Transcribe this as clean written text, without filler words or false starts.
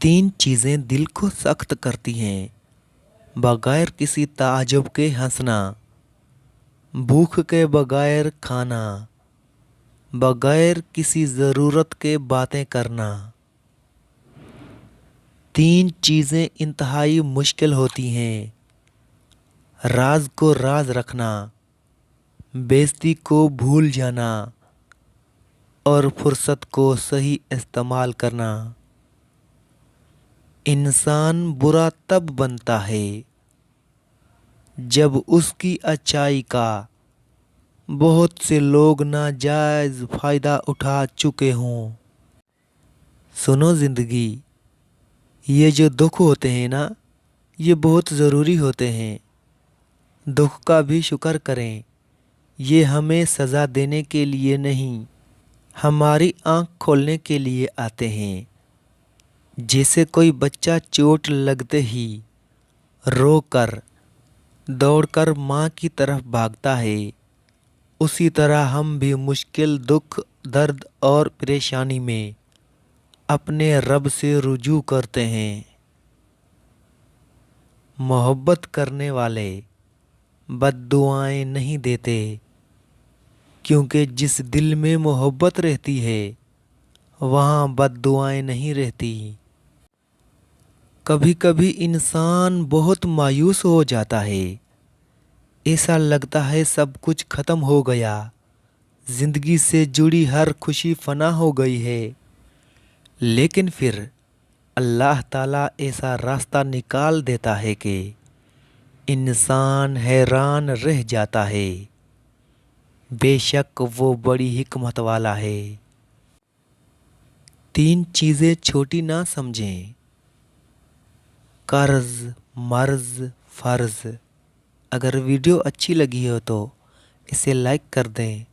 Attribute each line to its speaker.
Speaker 1: तीन चीज़ें दिल को सख्त करती हैं, बगैर किसी ताज्जुब के हंसना, भूख के बगैर खाना, बगैर किसी ज़रूरत के बातें करना। तीन चीज़ें इंतहाई मुश्किल होती हैं, राज को राज रखना, बेइज्जती को भूल जाना और फुर्सत को सही इस्तेमाल करना। इंसान बुरा तब बनता है जब उसकी अच्छाई का बहुत से लोग नाजायज़ फ़ायदा उठा चुके हों। सुनो ज़िंदगी, ये जो दुख होते हैं ना, ये बहुत ज़रूरी होते हैं। दुख का भी शुक्र करें, ये हमें सज़ा देने के लिए नहीं, हमारी आँख खोलने के लिए आते हैं। जैसे कोई बच्चा चोट लगते ही रोकर दौड़कर माँ की तरफ भागता है, उसी तरह हम भी मुश्किल दुख, दर्द और परेशानी में अपने रब से रुजू करते हैं। मोहब्बत करने वाले बद्दुआएं नहीं देते, क्योंकि जिस दिल में मोहब्बत रहती है वहाँ बद्दुआएं नहीं रहती। कभी कभी इंसान बहुत मायूस हो जाता है, ऐसा लगता है सब कुछ ख़त्म हो गया, ज़िंदगी से जुड़ी हर खुशी फना हो गई है। लेकिन फिर अल्लाह ताला ऐसा रास्ता निकाल देता है कि इंसान हैरान रह जाता है। बेशक वो बड़ी हिकमत वाला है। तीन चीज़ें छोटी ना समझें, कर्ज, मर्ज, फर्ज। अगर वीडियो अच्छी लगी हो तो इसे लाइक कर दें।